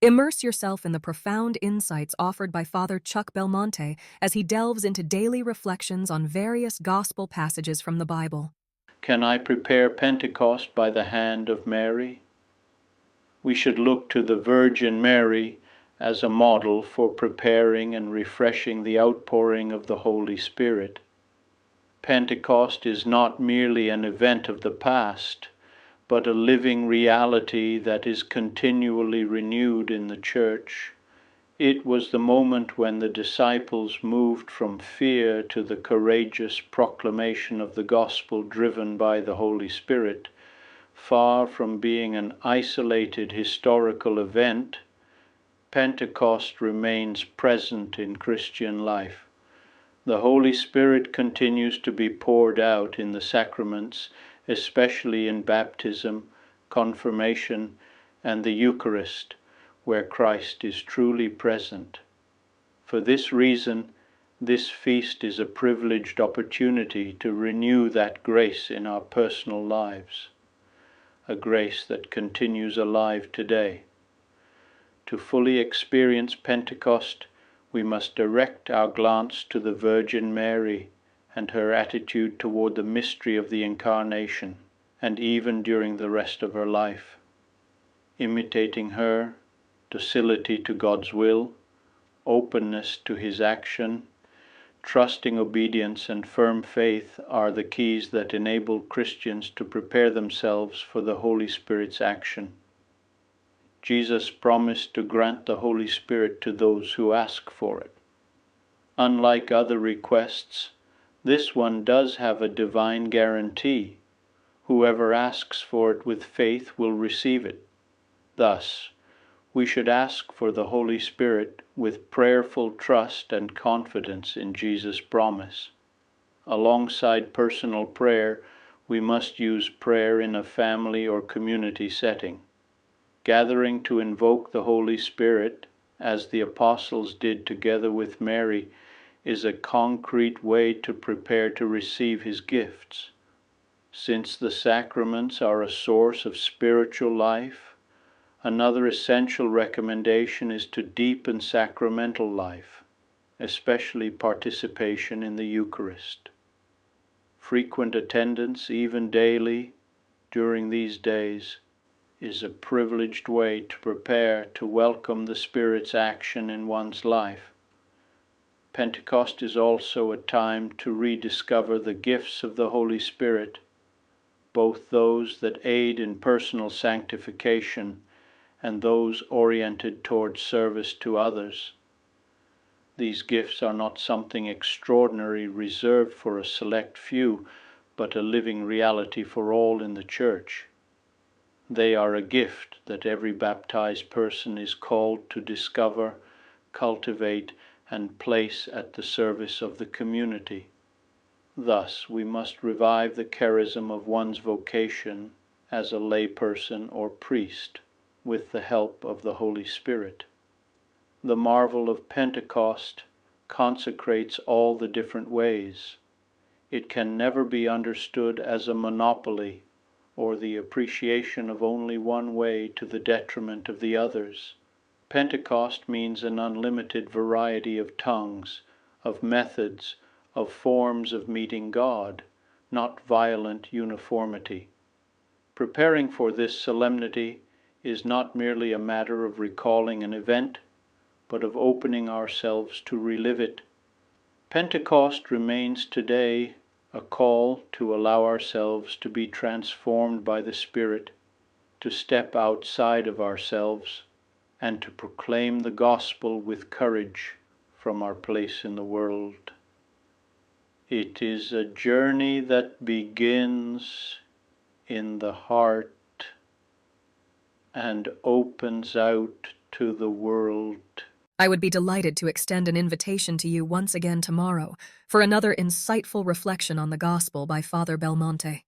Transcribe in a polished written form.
Immerse yourself in the profound insights offered by Father Chuck Belmonte as he delves into daily reflections on various gospel passages from the Bible. Can I prepare Pentecost by the hand of Mary? We should look to the Virgin Mary as a model for preparing and refreshing the outpouring of the Holy Spirit. Pentecost is not merely an event of the past, but a living reality that is continually renewed in the Church. It was the moment when the disciples moved from fear to the courageous proclamation of the gospel driven by the Holy Spirit. Far from being an isolated historical event, Pentecost remains present in Christian life. The Holy Spirit continues to be poured out in the sacraments, especially in baptism, confirmation, and the Eucharist, where Christ is truly present. For this reason, this feast is a privileged opportunity to renew that grace in our personal lives, a grace that continues alive today. To fully experience Pentecost, we must direct our glance to the Virgin Mary and her attitude toward the mystery of the Incarnation, and even during the rest of her life. Imitating her, docility to God's will, openness to His action, trusting obedience and firm faith are the keys that enable Christians to prepare themselves for the Holy Spirit's action. Jesus promised to grant the Holy Spirit to those who ask for it. Unlike other requests, this one does have a divine guarantee. Whoever asks for it with faith will receive it. Thus, we should ask for the Holy Spirit with prayerful trust and confidence in Jesus' promise. Alongside personal prayer, we must use prayer in a family or community setting. Gathering to invoke the Holy Spirit, as the apostles did together with Mary, is a concrete way to prepare to receive His gifts. Since the sacraments are a source of spiritual life, another essential recommendation is to deepen sacramental life, especially participation in the Eucharist. Frequent attendance, even daily, during these days, is a privileged way to prepare to welcome the Spirit's action in one's life. Pentecost is also a time to rediscover the gifts of the Holy Spirit, both those that aid in personal sanctification and those oriented towards service to others. These gifts are not something extraordinary reserved for a select few, but a living reality for all in the Church. They are a gift that every baptized person is called to discover, cultivate, and place at the service of the community. Thus, we must revive the charism of one's vocation as a layperson or priest, with the help of the Holy Spirit. The marvel of Pentecost consecrates all the different ways. It can never be understood as a monopoly or the appreciation of only one way to the detriment of the others. Pentecost means an unlimited variety of tongues, of methods, of forms of meeting God, not violent uniformity. Preparing for this solemnity is not merely a matter of recalling an event, but of opening ourselves to relive it. Pentecost remains today a call to allow ourselves to be transformed by the Spirit, to step outside of ourselves, and to proclaim the gospel with courage from our place in the world. It is a journey that begins in the heart and opens out to the world. I would be delighted to extend an invitation to you once again tomorrow for another insightful reflection on the Gospel by Father Belmonte.